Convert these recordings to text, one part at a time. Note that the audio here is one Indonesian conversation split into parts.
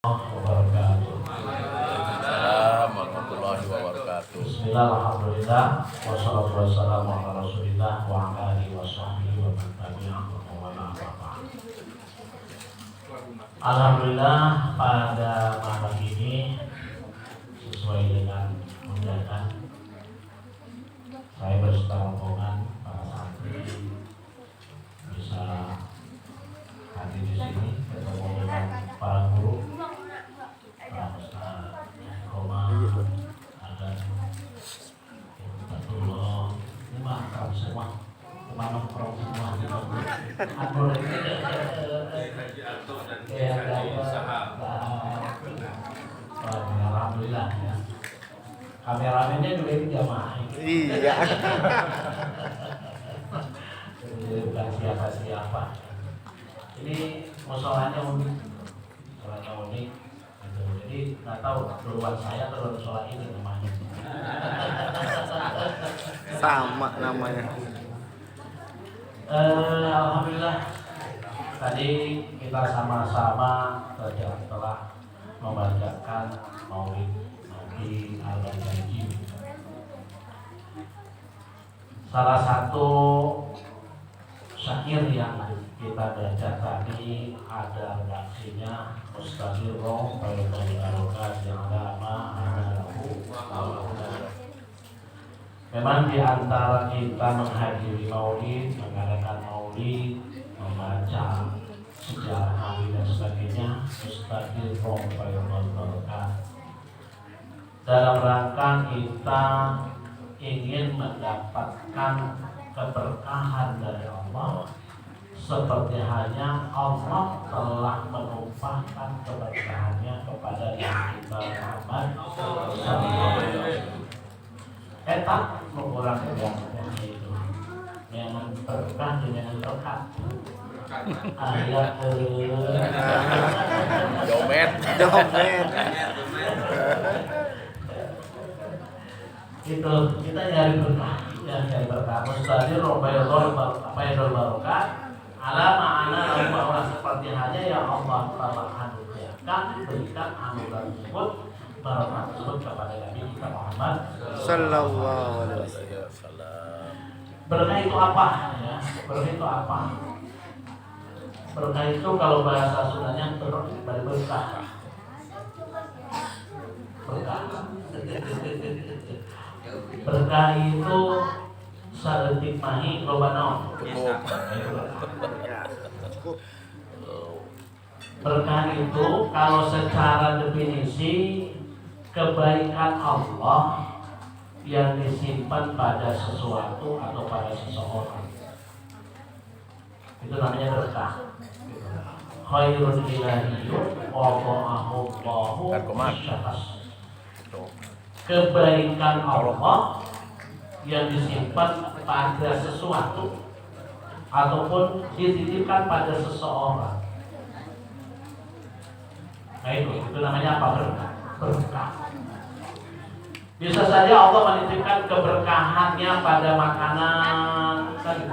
wabarakatuh. Waalaikumsalam warahmatullahi wabarakatuh. Bismillah, alhamdulillah, wassalatu wassalamu ala rasulillah wa ala alihi wa sahbihi wa man tabi'ahum wa man wala. Alhamdulillah, pada malam ini sesuai dengan undangan saya berserta rombongan para santri bisa hadir di sini ketemu dengan para guru, para ustaz, Roma, ada Fatullah, ini makan semua, nongkrong semua di alhamdulillah ya. Kameramennya juga ini jamaah. Iya. Bukan siapa-siapa. Ini musolanya unik, gitu. Jadi nggak tahu duluan saya atau duluan musola ini namanya. Sama namanya. Alhamdulillah tadi kita sama-sama telah membacakan Maulid Nabi Al-Janji. Salah satu syair yang kita baca tadi ada redaksinya Mustazirroh Bayi Arokat yang lama memang di antara kita menghadiri maulid, mengadakan maulid, membaca sejarah Nabi dan sebagainya, Mustazirroh Bayi Arokat dalam rangka kita ingin mendapatkan keberkahan dari Allah, seperti hanya Allah telah menumpahkan keberkahannya kepada Nabi Muhammad SAW. Etak mengurangi yang itu, yang berkah dengan berkat. Ayat Domet. itu kita nyari berkah, nyari berkah. Mustazirroh Baydul Barokat ala ma'ana bahwa seperti hanya yang Allah telah anugerahkan, berikan anugerah tersebut, barokah tersebut kepada Nabi kita Muhammad Sallallahu alaihi wasallam. Berkah itu apa? Ya, berkah itu apa? Berkah itu kalau bahasa Sundanya berkah. Berkah. Berkah itu saeutik mahi loba naon. Berkah itu kalau secara definisi kebaikan Allah yang disimpan pada sesuatu atau pada seseorang, itu namanya berkah. Khairun ilahiyyun wada'ahu Allahu syahas. Kebaikan Allah yang disimpan pada sesuatu ataupun dititipkan pada seseorang. Nah itu namanya apa? Berkah. Bisa saja Allah menitipkan keberkahannya pada makanan tadi,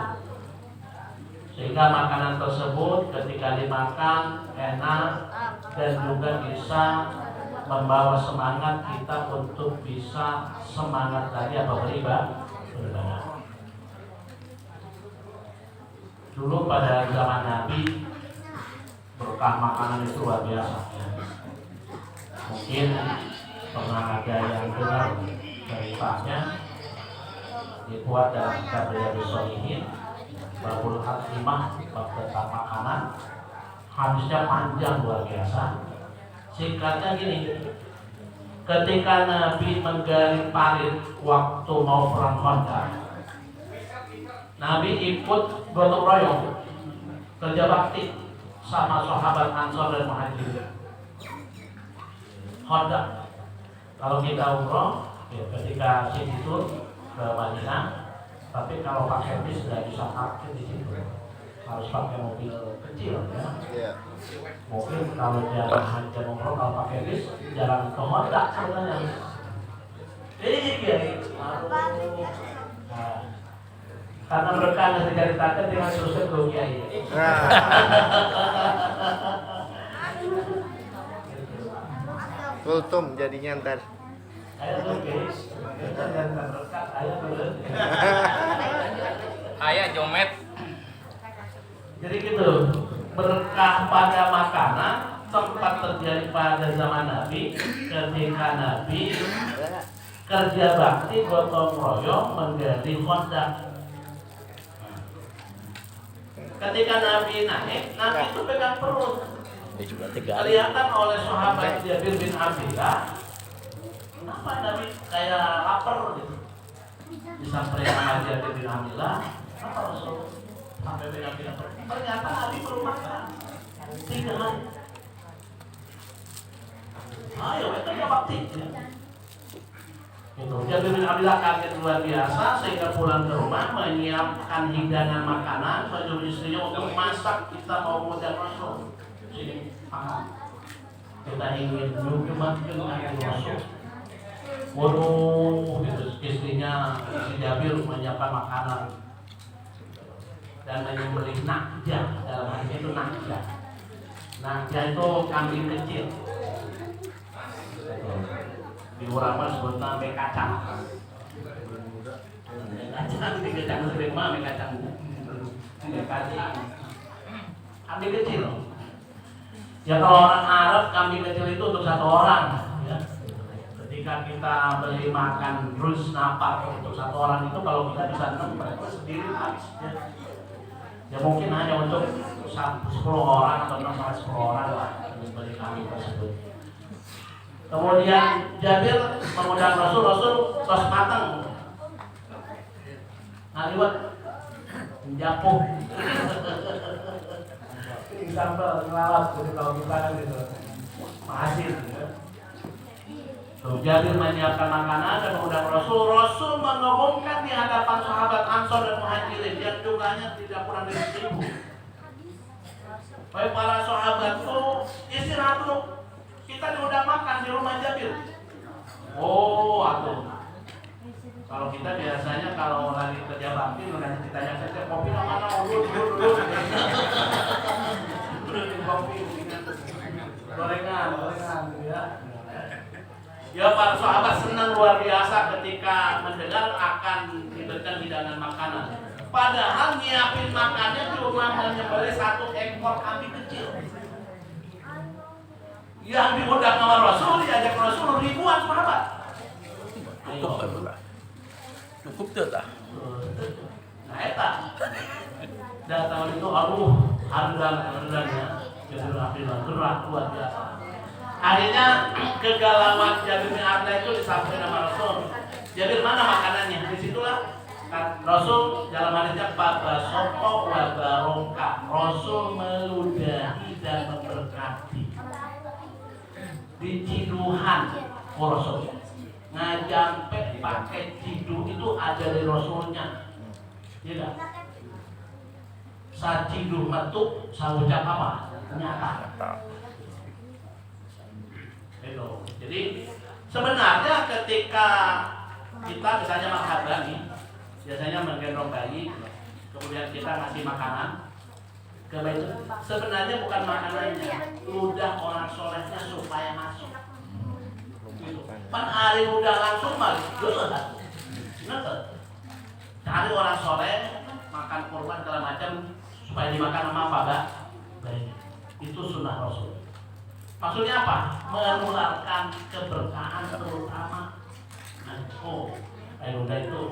sehingga makanan tersebut ketika dimakan enak dan juga bisa membawa semangat kita untuk bisa semangat tadi apa beribadah. Dulu pada zaman Nabi berkah makanan itu luar biasa. Mungkin pernah ada yang dengar ceritanya dibuat dalam kitab Riyadhus Shalihin babul hatimah bab tentang makanan, hadisnya panjang luar biasa. Singkatnya gini, ketika Nabi menggali parit waktu mau perang Khandaq, Nabi ikut gotong royong kerja bakti sama sahabat Ansor dan Muhajirin. Khandaq, kalau kita umroh ya ketika situ ke Madinah, tapi kalau pakai bis tidak bisa parkir di situ, harus pakai mobil kecil ya. Iya. Mungkin kalau jalan haji umroh kalau pakai bis jalan ke Khandaq sebenarnya. Iya. Karena berkah ketika ditangkap dengan susah ke kiai. Kultum jadinya ntar. Ayah tuh guys, jangan terdekat, ayah tuh. Ayah jomet. Jadi gitu, berkah pada makanan sempat terjadi pada zaman Nabi ketika Nabi kerja bakti gotong royong menjadi Khandaq. Ketika Nabi naik, Nabi itu pegang perut. Ini juga tiga. Kelihatan oleh sahabat Jabir bin Abdillah, kenapa Nabi kayak lapar gitu. Disampaikan sama Jabir bin Abdillah, kenapa Rasul sampai pegang perut? Ternyata Nabi belum makan 3 hari. Ayo, itu dia bakti. Itu Jabir bin Abdillah kaget luar biasa sehingga pulang ke rumah menyiapkan hidangan makanan bagi istrinya untuk masak. Kita mau modal Rasul. Sini makan. Kita ingin menikmati Rasul. Waduh, itu istrinya si Jabir menyiapkan makanan dan menyembelih nakjah, dalam hal itu nakjah. Nakjah itu kambing kecil. Di Urama sebutnya mie kacang. Mie kacang sering mah mie kacang. Mie kacang. Kambing kecil. Ya kalau orang Arab kambing kecil itu untuk 1 orang. Ya. Ketika kita beli makan rus napar untuk 1 orang itu kalau kita bisa 6 mereka sendiri habis. Ya mungkin hanya untuk 10 orang atau 6-10 orang lah beli kambing tersebut. Kemudian Jabir mengundang Rasul tos matang. Ngaliwat menjapuh. Ini sambal ngelawat gitu kalau kita kan gitu. Masih gitu. Tuh, Jabir menyiapkan makanan dan mengundang Rasul. Rasul mengumumkan di hadapan sahabat Ansor dan Muhajirin yang jumlahnya tidak kurang dari 1000. Baik para sahabat tuh istirahat dulu. Kita diundang makan di rumah Jabir. Oh, atuh. Kalau kita biasanya kalau lagi kerja bakti, nanti ditanya saja kopi mana, dulu. Kopi, gorengan, ya. Ya, para sahabat senang luar biasa ketika mendengar akan diberikan hidangan makanan. Padahal nyiapin makannya cuma menyembelih 1 ekor kambing kecil. Yang diundang sama Rasul, diajak Rasul ribuan sahabat. Cukup tuh dah. Nah, eta. Dan tahun itu harganya Jabir bin Abdillah gerak luar biasa. Akhirnya kegalauan Jabir bin Abdillah itu disampaikan sama Rasul. Jabir, mana makanannya? Disitulah Rasul dalam hadisnya Baba Sopo wa Barongka. Rasul meludahi dan memberkati. Di Ciduhan Rasul ngajampe pakai cidu itu ada dari Rasulnya, tidak? Sacidu metu saucap apa? Nyata. Itu. Jadi sebenarnya ketika kita misalnya menghadani, biasanya menggendong bayi, kemudian kita ngasih makanan ke bayi, sebenarnya bukan makanannya, ludah orang solehnya supaya masuk. Pan hari udah langsung balik, cari orang soleh makan kurban segala macam supaya dimakan sama apa gak? Baik, itu sunnah Rasul. Maksudnya apa? Menularkan keberkahan terutama. Air muda itu,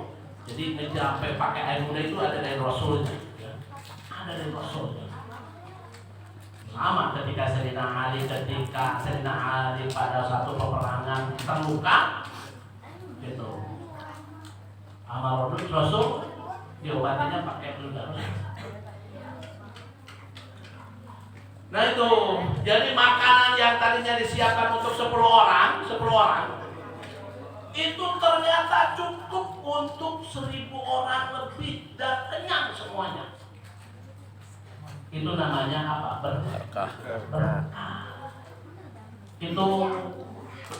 jadi sampai pakai air muda itu ada dari Rasulnya, ya. Ada dari Rasulnya. Sama ketika Sayyidina Ali pada satu peperangan terluka gitu, amal Rasul diobatinya pakai ludah. Nah itu, jadi makanan yang tadinya disiapkan untuk 10 orang itu ternyata cukup untuk 1000 orang lebih dan kenyang semuanya. Itu namanya apa? Berkah. Itu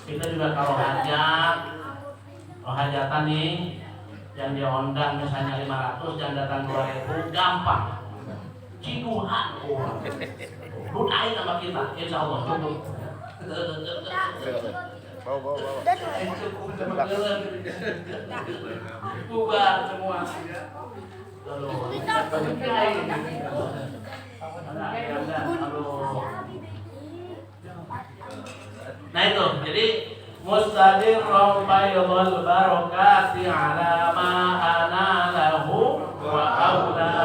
kita juga kalau hajatan nih yang dia undang misalnya 500 yang datang 2000 gampang. Ciduhan orang. Ludahin sama kita, insya Allah cukup. Bawa. Bubar semua. Nah itu, jadi mustadir faidul barakati ala ma ana lahu wa aula.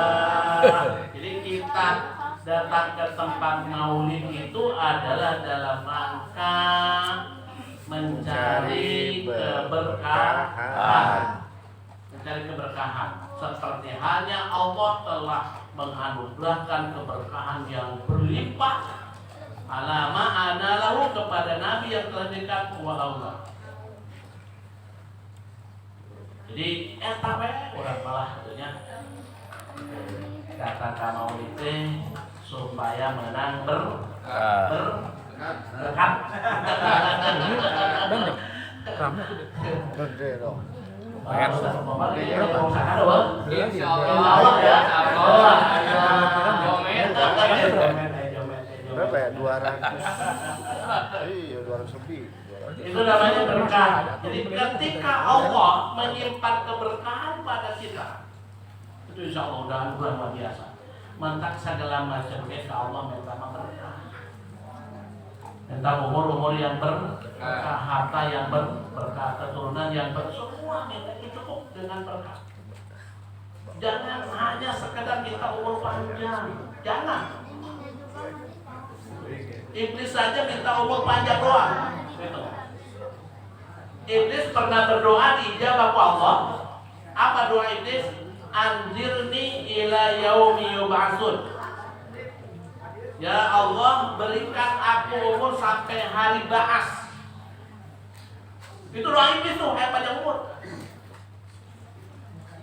Jadi kita datang ke tempat maulid itu adalah dalam rangka mencari keberkahan. Mencari keberkahan. Seperti halnya Allah telah menganugerahkan keberkahan yang berlimpah alama ana lahu kepada nabi yang telah dekat wa Allah. Jadi eta we urang malah katanya datang ka maulid supaya menang berkat. Gede dong. Berapa ya? 200. Iya, 200 lebih. Itu namanya berkah. Jadi ketika Allah menyimpan keberkahan pada kita, itu insya Allah udah anugerah luar biasa. Mentak segala macam kita Allah minta berkah. Minta umur yang berkah, harta yang berkah, keturunan yang semua minta cukup dengan berkah. Jangan hanya sekedar minta umur panjang, jangan. Iblis saja minta umur panjang doang. Gitu. Iblis pernah berdoa dijawab Allah. Apa doa iblis? Anzirni ila yaumi yub'atsun. Ya Allah, berikan aku umur sampai hari ba'as. Itu doa iblis tuh, panjang umur.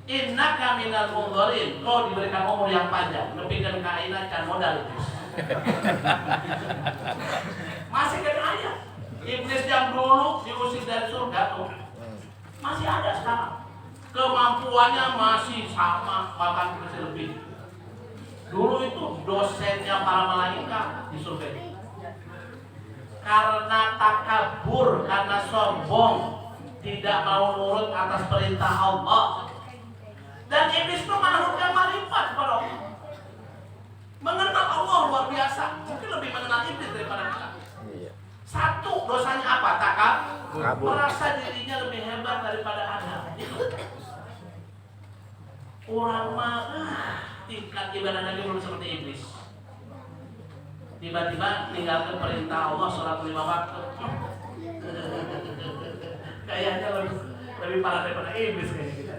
Innaka minal mundzirin. Kau diberikan umur yang panjang. Lebihkan kaina can modal iblis. Masih kaya. Iblis yang dulu diusir dari surga tuh masih ada sekarang. Kemampuannya masih sama, bahkan masih lebih. Dulu itu dosennya para malaikat di surga. Karena takabur, karena sombong, tidak mau nurut atas perintah Allah. Dan iblis itu makhluknya marifat kepada Allah. Mengenal Allah luar biasa. Mungkin lebih mengenal iblis daripada kita. Satu, dosanya apa? Takabur. Merasa dirinya lebih hebat daripada Adam. Orang mah tingkat ibadah Nabi belum seperti iblis. Tiba-tiba tinggalkan perintah Allah sholat 5 waktu. Kayaknya lebih parah daripada iblis kayaknya kita.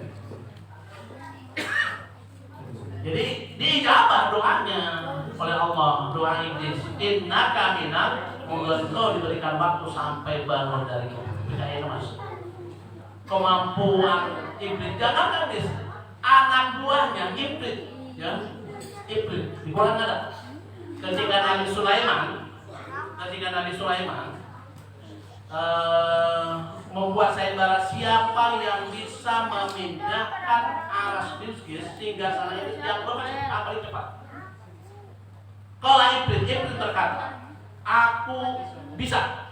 Jadi diijabah doanya oleh Allah, doa iblis. Innaka minal mundzirin, kau diberikan waktu sampai bangun dari itu. Bisa mas. Kemampuan iblis, jangan iblis. Anak buahnya iblis, ya iblis. Di Quran ada. Ketika Nabi Sulaiman membuat sayembara siapa yang bisa memindahkan aras Bilqis sehingga sana ini yang paling cepat. Kalau iblis berkata, aku bisa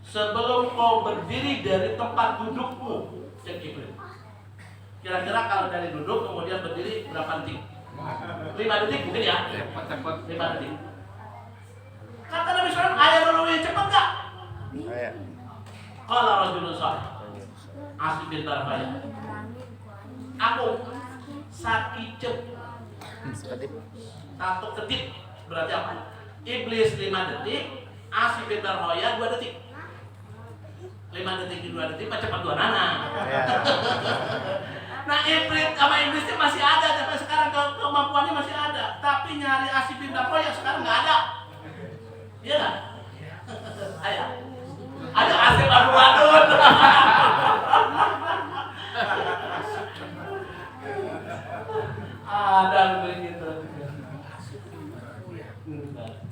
sebelum kau berdiri dari tempat dudukmu. Cek iblis. Kira-kira kalau dari duduk kemudian berdiri berapa detik? 5 detik mungkin ya? 5 detik. Kata Nabi Sulaiman, ayah melalui cepat gak? Ayah. Kalau rajulun salih asli bintar bayar. Aku sakicep 1 detik berarti apa? Iblis 5 detik, asli bintar hoya 2 detik. 5 detik di 2 detik, cepat 2 nana. Nah iblis sama iblisnya masih ada sampai sekarang, kemampuannya masih ada. Tapi nyari asli bintar hoya sekarang nggak ada. Iya nggak? Ayo. Ada asli badut. Ada begitu.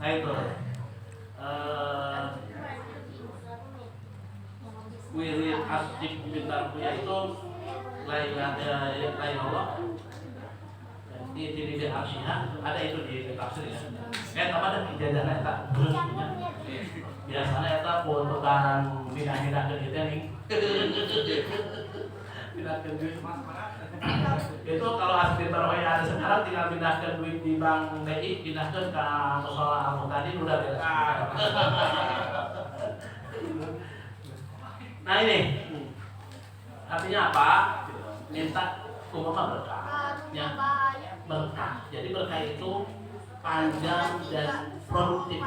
Nah itu wirid asli bintar hoya itu lain Allah. Di Arsyiha ada itu di tafsir ya. Apa ada ijazahnya tak? biasanya eta tukang pindah-pindah ke kita nih. Pindahkan duit. Itu kalau asli tarawih ada sekarang tinggal pindahkan duit di bank BI, pindahkan ke musola Al-Muqaddim udah beres. Nah ini artinya apa? Minta umpama berkah, ya berkah. Jadi berkah itu panjang dan produktif.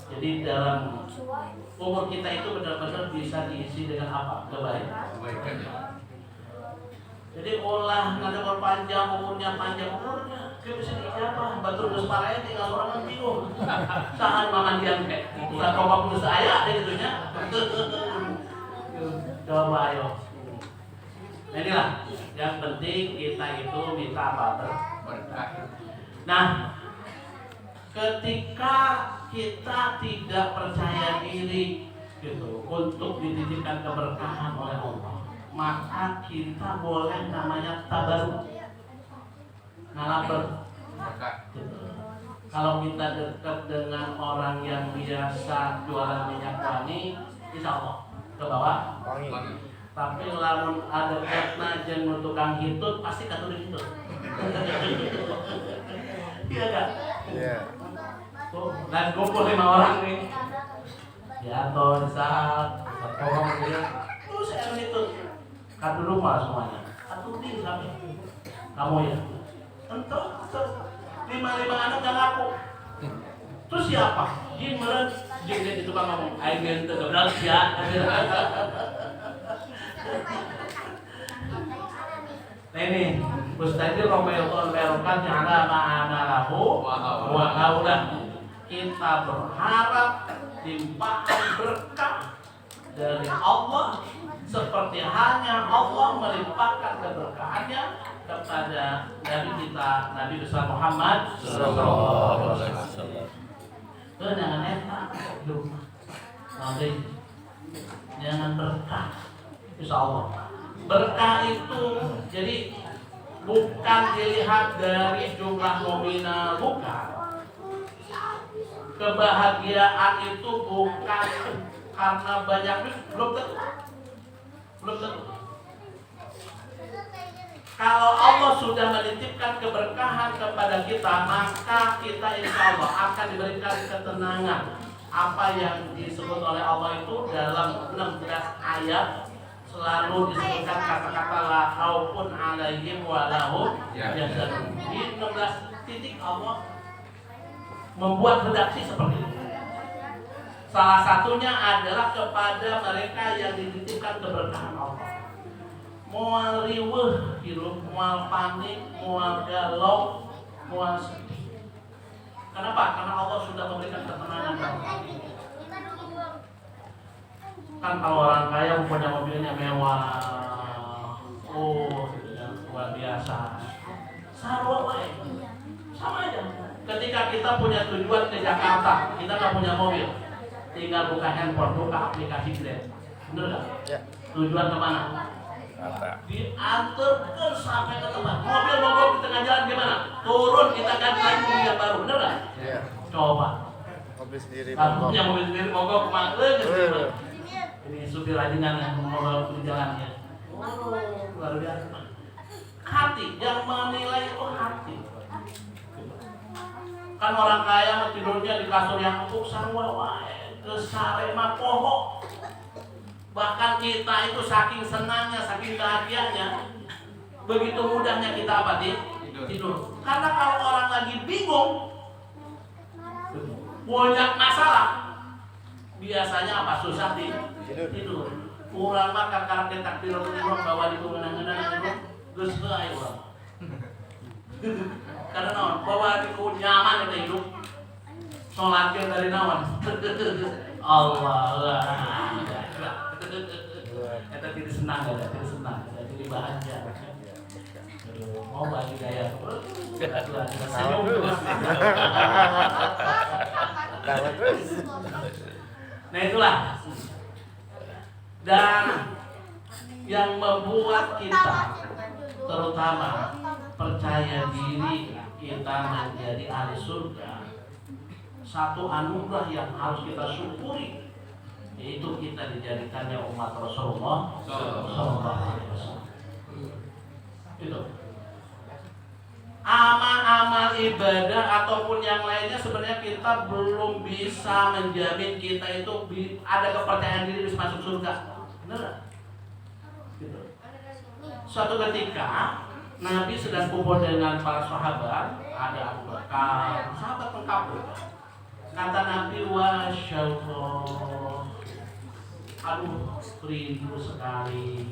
Jadi dalam umur kita itu benar-benar bisa diisi dengan apa? Kebaikan. Jadi olah nggak ada panjang umurnya, kita bisa apa? Batur terus parahnya tinggal orang yang bingung. Sahan mamandian kayak, nggak kau pun saya ada gitunya. Coba ayo. Nah, inilah yang penting kita itu minta apa? Berkah. Nah, ketika kita tidak percaya diri gitu untuk dititipkan keberkahan oleh Allah, maka kita boleh namanya tabaruk, ngalah berkah. Gitu. Kalau kita dekat dengan orang yang biasa jualan minyak wangi, insya Allah ke bawah wangi. Tapi lamun ada ketna jeung tukang hitut pasti katurin hitut. Iya enggak? Iya. Tuh, dan kumpul 5 orang nih. Ya toh saat orang dia terus saya hitut. Katu rumah semuanya. Katurin sampai. Kamu ya. Entuk 5 anak yang aku. Terus siapa? Jin meren jin itu tukang ngomong. Aing ente gebrak ya. Nah ini mustajil romayotun berokat nyala ma'ana lahu wa haulah. Kita berharap limpahan berkah dari Allah seperti hanya Allah melimpahkan keberkahannya kepada Nabi kita Nabi besar Muhammad sallallahu alaihi wasallam. Jangan eta nanti jangan berkah. Insya Allah berkah itu jadi bukan dilihat dari jumlah nominal, bukan. Kebahagiaan itu bukan karena banyak duit, belum tentu. Kalau Allah sudah menitipkan keberkahan kepada kita, maka kita insya Allah akan diberikan ketenangan. Apa yang disebut oleh Allah itu dalam 16 ayat selalu disebutkan kata-kata la khaufun 'alaihim wa lahum yahzanun. Di 16 titik Allah membuat redaksi seperti itu. Salah satunya adalah kepada mereka yang dititipkan keberkahan Allah. Moal riweuh hirup, moal panik, moal galau, moal sedih. Kenapa? Karena Allah sudah memberikan ketenangan. Kan kalau orang kaya punya mobilnya mewah, gitu ya, luar biasa. Sama aja. Ketika kita punya tujuan ke Jakarta, kita nggak punya mobil, tinggal buka handphone, buka aplikasi Grab, bener nggak? Ya. Tujuan kemana? Diantarkan sampai ke tempat. Mobil mogok di tengah jalan gimana? Turun kita ganti lagi mobil yang baru, bener nggak? Ya. Coba. Mobil sendiri. Kalau punya mobil sendiri mogok kemana? Ini supir rajingan yang mau di jalannya. Luar biasa. Hati yang menilai itu hati. Kan orang kaya tidurnya di kasur yang empuk sarua wae, kesare mah poho. Bahkan kita itu saking senangnya, saking bahagianya, begitu mudahnya kita apa tidur. Karena kalau orang lagi bingung, banyak masalah, biasanya apa susah tidur. Kurang makan karena kita tidur bawa di menang-menang itu geus teu aya urang. Karena naon? Bawa di nyaman kita hidup. Salat dari naon? Allah. Eta tidak senang ya, tidak senang, jadi bahagia. Mau bagi gaya terus. Senyum terus. Nah itulah. Dan yang membuat kita terutama percaya diri kita menjadi ahli surga satu anugerah yang harus kita syukuri, yaitu kita dijadikannya umat Rasulullah Sallallahu Alaihi Wasallam. Itu amal-amal ibadah ataupun yang lainnya sebenarnya kita belum bisa menjamin kita itu ada kepercayaan diri bisa masuk surga. Benar? Gitu. Suatu ketika Nabi sedang kumpul dengan para sahabat, ada Abu Bakar, sahabat lengkap. Kata Nabi, Wasyallah, aduh rindu sekali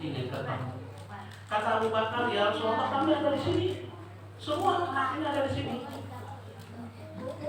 ingin ketemu. Kata Abu Bakar, ya Rasulullah, kami ada di sini. Semua kami ada di sini.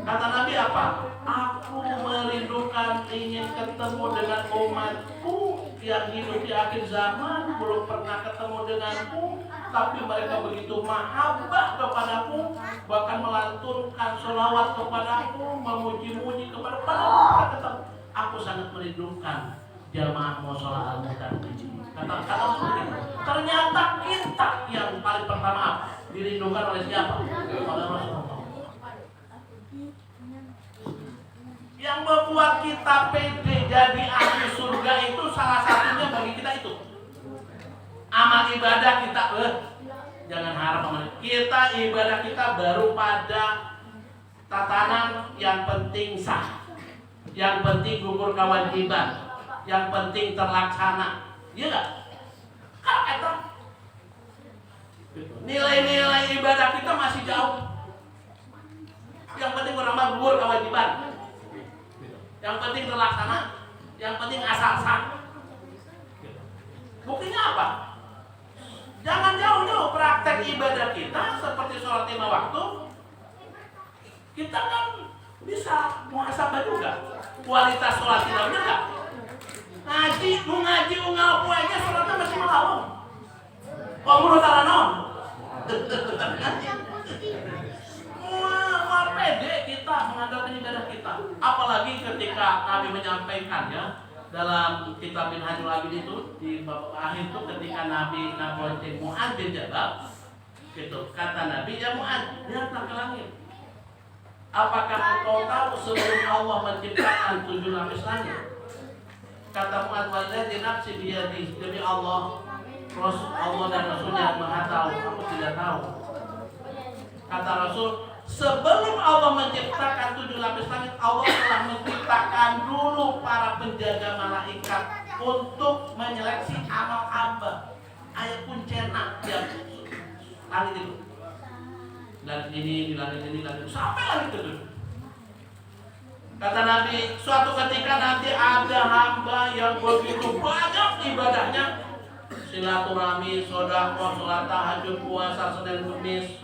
Kata Nabi apa? Aku merindukan ingin ketemu dengan umatku yang hidup di akhir zaman, belum pernah ketemu denganku, tapi mereka begitu mahabbah kepadaku, bahkan melantunkan sholawat kepadaku, memuji-muji kepadaku. Aku sangat merindukan jamaah musola al-mutan ini. Kata-kata seperti itu. Ternyata kita yang paling pertama dirindukan oleh siapa? Oleh Rasulullah. Yang membuat kita pede jadi ahli surga itu salah satunya bagi kita itu amal ibadah kita. Jangan harap amal kita ibadah kita baru pada tatanan yang penting sah, yang penting gugur kewajiban, yang penting terlaksana. Iya nggak? Kan nilai-nilai ibadah kita masih jauh. Yang penting beramal gugur kewajiban, yang penting terlaksana, yang penting asal sah. Buktinya apa? Jangan jauh-jauh praktek ibadah kita seperti sholat 5 waktu. Kita kan bisa muhasabah juga. Kualitas sholat kita benar nggak? Ngaji, mau ngaji, mau ngapu aja sholatnya masih melawang. Kok menurut non? Wah, pede kita mengandalkan ibadah kita. Apalagi ketika Nabi menyampaikan ya dalam kitab Minhajul Abidin itu di bab akhir itu ketika Nabi nabotin Mu'adz bin Jabal, gitu kata Nabi, ya Mu'adz, lihatlah ke langit. Apakah engkau tahu sebelum Allah menciptakan 7 lapis langit? Kata Mu'adz, walladzi nafsi biyadihi, demi Allah, Allah dan Rasulnya Maha tahu, aku tidak tahu. Kata Rasul, sebelum Allah menciptakan 7 lapis langit, Allah telah menciptakan dulu para penjaga malaikat untuk menyeleksi amal hamba. Ayat kuncena yang langit itu. Langit ini, di langit ini, langit itu, sampai langit itu. Kata Nabi, suatu ketika nanti ada hamba yang begitu banyak ibadahnya, silaturahmi, sedekah, salat tahajud, puasa Senin Kamis,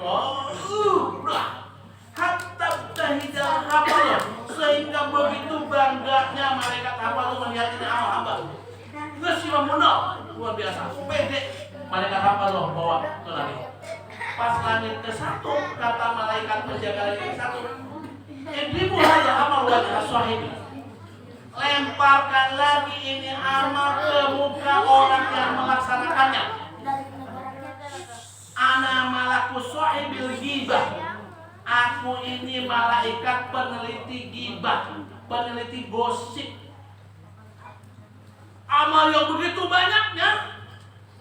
hatta tahidal hamba, sehingga begitu bangganya malaikat hamba melihat ini amal hamba. Ngesilamenal, luar biasa, pede malaikat hamba bawa ke langit. Pas langit ke-1, kata malaikat penjaga langit ke-1, ibu hada amal wajah sahibi, lemparkan lagi ini amal ke muka orang yang melaksanakannya. Ana malaku sahibil ghibah, aku ini malaikat peneliti ghibah, peneliti gosip. Amal yang begitu banyaknya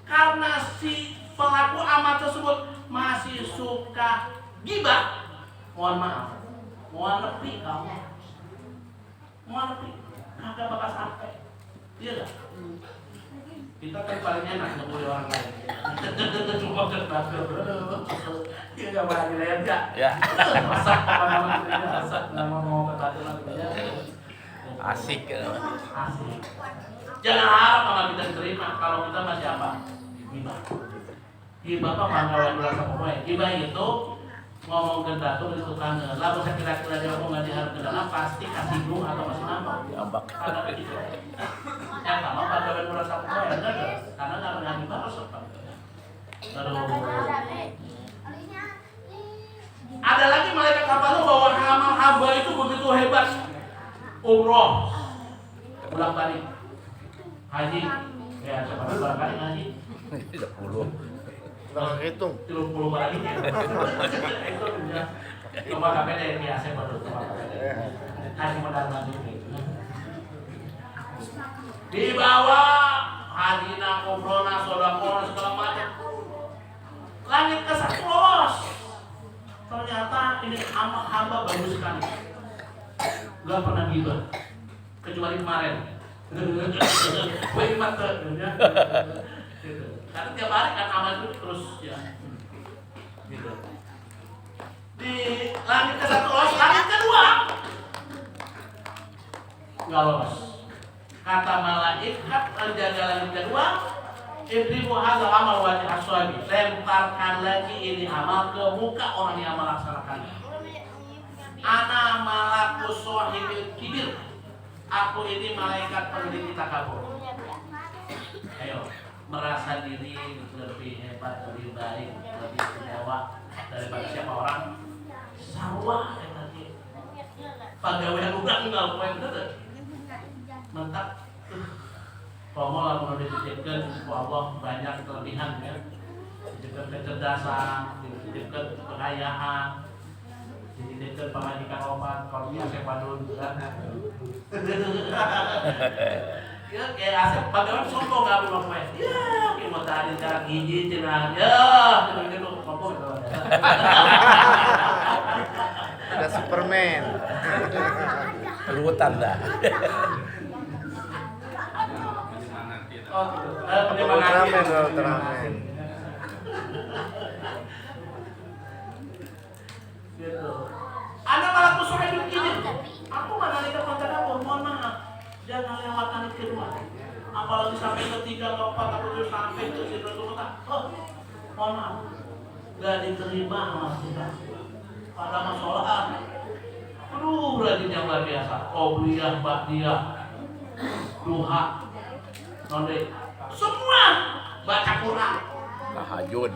karena si pelaku amal tersebut masih suka ghibah. Mohon maaf, mohon lebih kamu, mohon lebih. Agak bakal sampai, iya gak? Kita kan paling enak ngebully orang lain. Cuma kerbakar, dia gak bakal dilihat gak? Ya. Masak, masak, nama mau kerbakar lagi. Asik ya. Asik. Jangan harap sama kita diterima kalau kita masih apa? Gibah. Gibah apa? Pangkalan berasa pokoknya. Gibah itu ngomong gendatung itu kan lalu saya kira-kira dia ngomong nggak diharap gendatung pasti kasih dulu atau masih ngambek Diambak. yang sama pangkalan berasa pokoknya benar karena nggak pernah gibah harus apa terus ada lagi malaikat hamba itu bahwa amal hamba itu begitu hebat. Umroh bolak-balik, haji ya siapa bolak-balik haji 30. Nggak hitung. 30 kali itu ya. Coba KPD yang biasa baru coba KPD. Haji modal mandi. Dibawa hajina, umrohna, sodakona segala macam. Langit ke satu lolos. Ternyata ini hamba bagus sekali. Gak pernah gibah. Kecuali kemarin. Gue mata. Karena tiap hari kan amal itu terus ya. Gitu. Di langit ke satu lolos, langit kedua nggak lolos. Kata malaikat penjaga langit kedua, Ibrimu hadza amal wajib aswabi. Lemparkan lagi ini amal ke muka orang yang melaksanakannya. Ana malakus sohibil kibir. Aku ini malaikat peneliti takabur. Ayo, merasa diri lebih hebat, lebih baik, lebih istimewa daripada siapa orang. Sawah yang tadi. Pegawai orang enggak poin bener. Mantap. Romo lah mau dititipkan ku Allah banyak kelebihan ya. Dititipkan kecerdasan, dititipkan kekayaan, dititipkan pemajikan obat, kalau Asep Badun kan. Ya kayak Asep Badun sombong enggak mau main. Ya, kita tadi cara gigi cenah. Ya, gitu sombong itu. Ada Superman. Rutan dah. Ultraman. Gitu. Anda malah kusurai begini. Aku mana lihat konten aku, mohon maaf. Jangan lewatkan itu kedua. Apalagi sampai ketiga, keempat, atau sampai ke situ kota. Oh, mohon maaf. Gak diterima sama kita. Pada masalah. Aduh, berarti yang luar biasa. Qobliyah, ba'diyah, duha, nonde, semua baca Quran, Tahajud.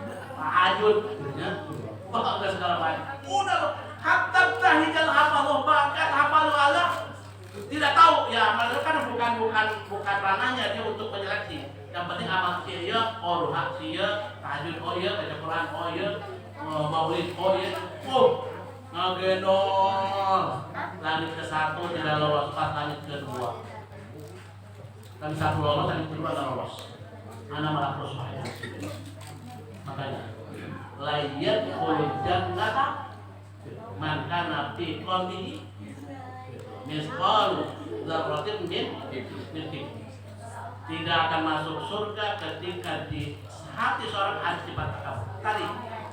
ya, enggak segala macam. Udah, hatta tahijal hafallah, bahkan hafal Allah tidak tahu ya, mereka kan bukan ranahnya dia untuk menyeleksi. Yang penting amal sia, duha sia, tahajud baca Quran maulid ngagenol. Langit ke-1 tidak lolos, pas langit kedua. Langit 1 lolos, langit kedua tidak lolos. Ana malah terus bahaya. Makanya layyat khulul jannata man kana fi qalbihi misqalu dzarratin min kibr. Tidak akan masuk surga ketika di hati seorang ada sifat takabur. Tadi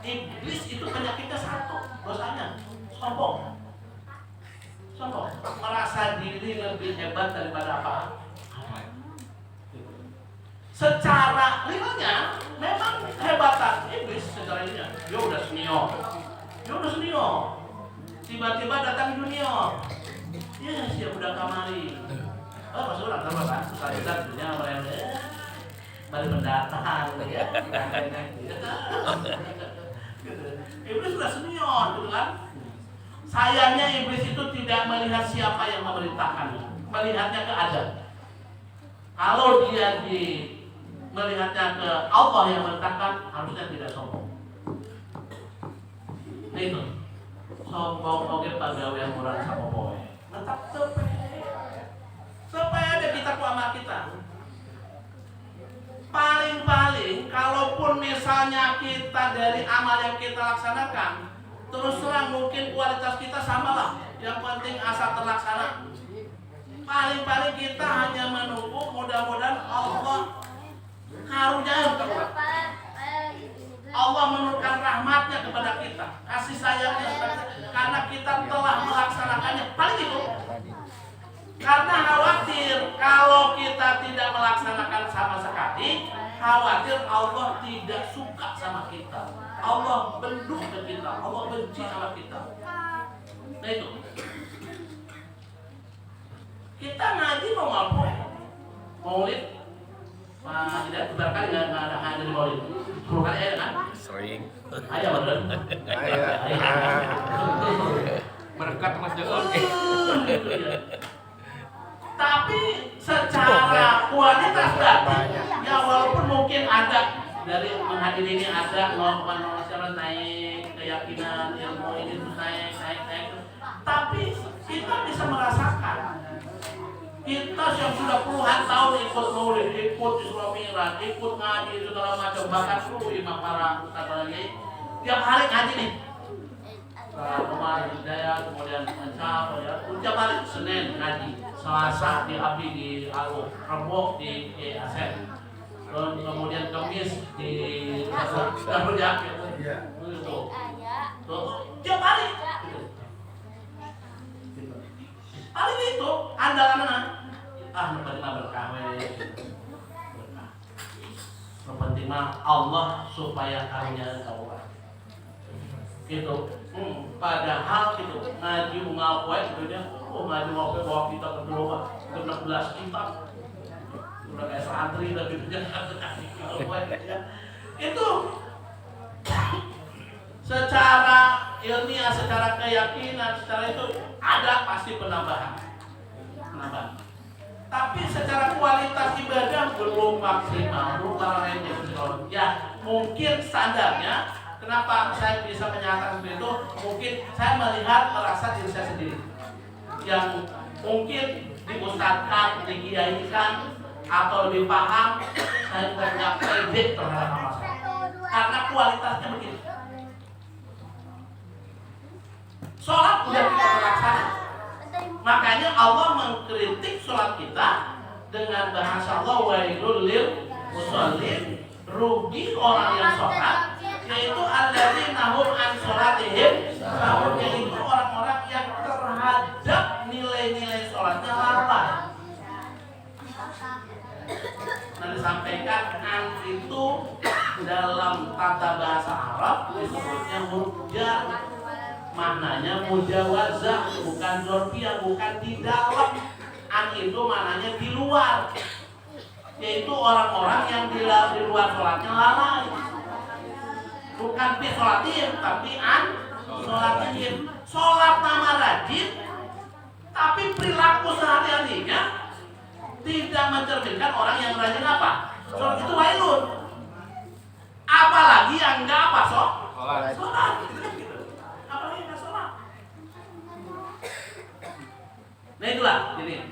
iblis itu penyakitnya satu, dosanya sombong, merasa diri lebih hebat daripada apa. Secara realnya memang hebatan iblis secara realnya. Dia udah senior. Tiba-tiba datang junior. Ya siap udah kamari. Masuk orang sama kan? Susah dunia mereka. Balik pendatang ya. Iblis sudah senior gitu kan. Sayangnya iblis itu tidak melihat siapa yang memerintahkannya, melihatnya ke Adam. Kalau dia melihatnya ke Allah yang memerintahkan, harusnya tidak sombong. Nah itu sombong oke pegawai yang murah sama boy. Tetap supaya ada kita ku amal kita. Paling kalaupun misalnya kita dari amal yang kita laksanakan, terus terang mungkin kualitas kita samalah. Yang penting asal terlaksana. Paling kita hanya menunggu mudah-mudahan Allah karunia Allah menurunkan rahmatnya kepada kita, kasih sayangnya karena kita telah melaksanakannya. Paling itu. Karena khawatir kalau kita tidak melaksanakan sama sekali, khawatir Allah tidak suka sama kita, Allah bendung ke kita, Allah benci sama kita. Nah itu. Kita ngaji mau ngapain? Maulid? Pak Hidayat berkali nggak ada hadir di maulid. 10 kali ada kan? Sering. Ayo bener. Berkat Mas Joon. Tapi secara kualitas tadi, ya walaupun mungkin ada dari menghadiri ini ada 0,0 naik keyakinan ilmu ini terus naik. Tapi kita bisa merasakan kita yang sudah puluhan tahun ikut maulid, ikut Isra Mi'raj, ikut ngaji segala macam, bahkan dulu imam para ustaz lagi tiap hari ngaji nih. Kemarin Hidayat, kemudian Mencap, ya. Tiap hari Senin ngaji, Selasa di Abi di Alu, Rabu di Asep, kemudian Kamis di Darul Yakin. Itu. Tiap hari. Hari itu andalan penting berkah berkah. Penting Allah supaya karunia kau gitu. Padahal gitu ngaji ngapoe sebenarnya ngaji ngapoe bawa kita ke dulu 16 kitab udah kayak santri dan gitu itu secara ilmiah, secara keyakinan, secara itu ada pasti penambahan. Tapi secara kualitas ibadah belum maksimal, belum lain. Ya mungkin standarnya. Kenapa saya bisa menyatakan seperti itu? Mungkin saya merasa diri saya sendiri yang mungkin diustadkan, dikiaikan atau lebih paham. Saya juga punya kredit terhadap amal saya karena kualitasnya begitu. Sholat udah kita terlaksana. Makanya Allah mengkritik sholat kita dengan bahasa Allah wailul lil musallin, rugi orang yang sholat, yaitu alladzina hum an sholatihim sahun, yaitu orang-orang yang terhadap nilai-nilai sholatnya lalai. Nah disampaikan an itu dalam tata bahasa Arab disebutnya huruf jar. Maknanya mujawazah, bukan dzarfiyah, bukan di dalam. An itu maknanya di luar, yaitu orang-orang yang di luar sholatnya lalai. Bukan fi sholatin, tapi an sholatihim. Sholat nama rajin, tapi perilaku sehari-harinya tidak mencerminkan orang yang rajin apa? Sholat itu wailun. Apalagi yang enggak apa? Sholat. Nah itulah jadi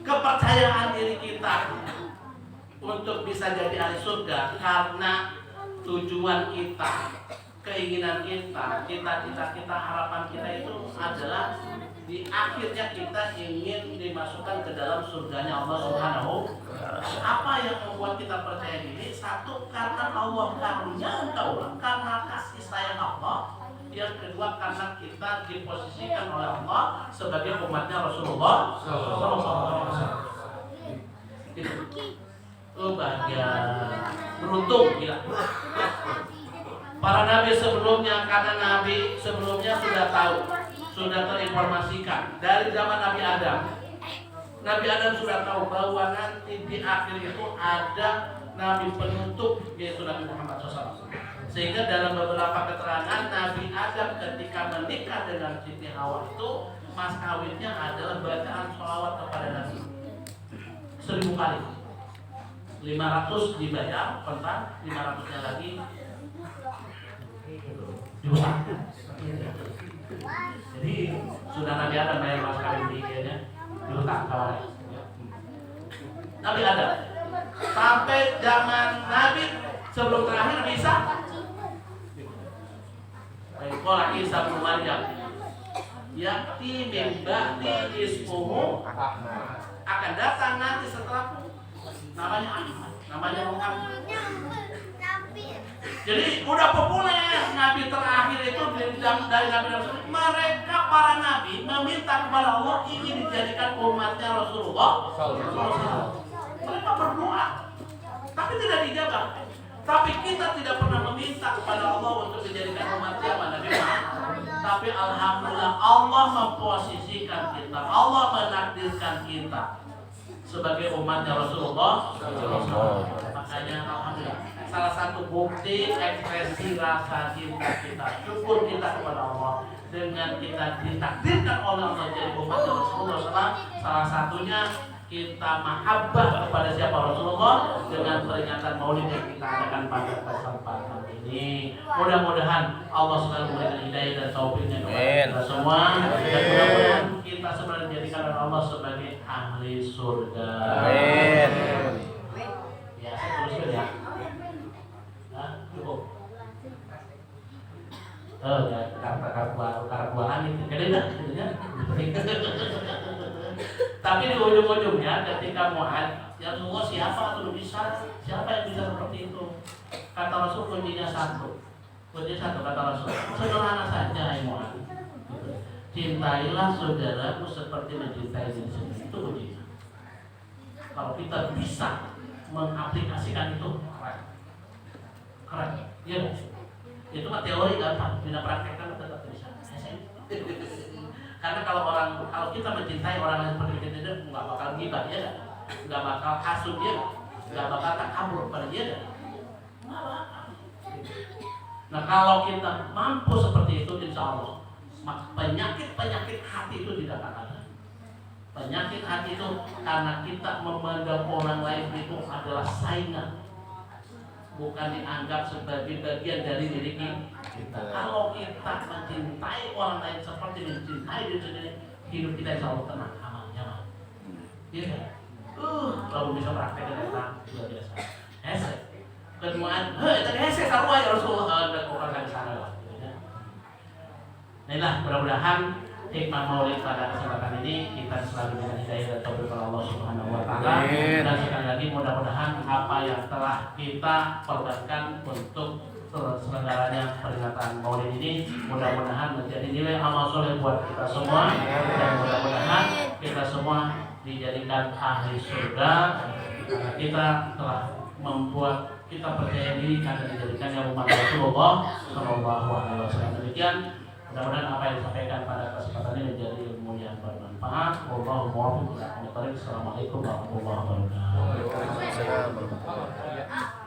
kepercayaan diri kita untuk bisa jadi ahli surga karena tujuan kita, keinginan kita, cita-cita kita, harapan kita itu adalah di akhirnya kita ingin dimasukkan ke dalam surganya Allah Subhanahu. Apa yang membuat kita percaya diri? Satu, karena Allah karunia engkau, karena kasih sayang Allah. Yang kedua, karena kita diposisikan oleh Allah sebagai umatnya Rasulullah SAW. Itu bahagia, beruntung gila. Para nabi sebelumnya, karena nabi sebelumnya sudah tahu, sudah terinformasikan dari zaman Nabi Adam. Nabi Adam sudah tahu bahwa nanti di akhir itu ada nabi penutup, yaitu Nabi Muhammad SAW. Sehingga dalam beberapa keterangan Nabi Adam ketika menikah dengan Siti Hawa itu mas kawinnya adalah bacaan sholawat kepada Nabi 1000 kali. 500 dibayar, kontan 500-nya lagi diutang. Jadi sudah Nabi Adam bayar mas kawin tiganya diutang kawan. Nabi Adam sampai zaman Nabi sebelum terakhir bisa. Qala Isa bin Maryam yakti min ba'di ismuhu, akan datang nanti setelahku namanya Ahmad, namanya Muhammad. Jadi udah populer nabi terakhir itu dari Nabi Rasul. Mereka para nabi meminta kepada Allah ingin dijadikan umatnya Rasulullah. Mereka berdoa tapi tidak dijawab. Tapi kita tidak pernah meminta kepada Allah untuk dijadikan umat Nabi Muhammad. Tapi alhamdulillah Allah memposisikan kita, Allah menakdirkan kita sebagai umatnya Rasulullah. Makanya alhamdulillah salah satu bukti ekspresi rasa cinta kita, syukur kita kepada Allah dengan kita ditakdirkan oleh Allah jadi umatnya Rasulullah. Salah satunya kita mahabbah kepada siapa Rasulullah dengan peringatan Maulid yang kita adakan pada kesempatan ini. Mudah-mudahan Allah selalu memberikan hidayah dan taufiknya kepada kita semua, dan mudah-mudahan kita semua dijadikan oleh Allah sebagai ahli surga. Amin. Ya, saya teruskan ya. Nah, cukup. Ya, karbuan itu gede dah, gitu ya. Tapi di ujung-ujungnya ketika Mu'ad, ya Rasulullah siapa atau bisa? Siapa yang bisa seperti itu? Kata Rasul kuncinya satu. Kuncinya satu kata Rasul. Sederhana saja hai Mu'ad. Cintailah saudaramu seperti mencintai diri sendiri. Itu kuncinya. Kalau kita bisa mengaplikasikan itu, keren. Iya. Itu mah teori gampang, bila praktekkan tetap bisa. Karena kalau kita mencintai orang lain seperti kita, nggak bakal gibah dia, nggak bakal hasud dia, nggak bakal takabur pada dia. Nah kalau kita mampu seperti itu, insya Allah penyakit hati itu tidak akan ada. Penyakit hati itu karena kita memandang orang lain itu adalah saingan, bukan dianggap sebagai bagian dari diri kita. Kalau kita mencintai orang lain seperti mencintai diri sendiri, hidup kita insya Allah tenang, aman, nyaman. Iya. Kalau bisa praktekkan orang luar biasa. Hese. Kemudian, tadi hese sarua ya Rasulullah ada orang di sana lah. Inilah mudah-mudahan hikmah Maulid pada kesempatan ini kita selalu dengan hidayah dan taufik oleh Allah Subhanahu wa taala. Dan sekali lagi mudah-mudahan apa yang telah kita korbankan untuk terselenggaranya peringatan Maulid ini mudah-mudahan menjadi nilai amal soleh buat kita semua, dan mudah-mudahan kita semua dijadikan ahli surga. Kita telah membuat kita percaya diri karena dijadikannya umat Rasulullah Shallallahu Alaihi Wasallam. Demikian. Mudah-mudahan apa yang disampaikan pada kesempatan ini menjadi ilmu yang bermanfaat. Wallahu muwaffiq ila aqwamit thoriq. Assalamualaikum warahmatullahi wabarakatuh. Waalaikumsalam warahmatullahi wabarakatuh.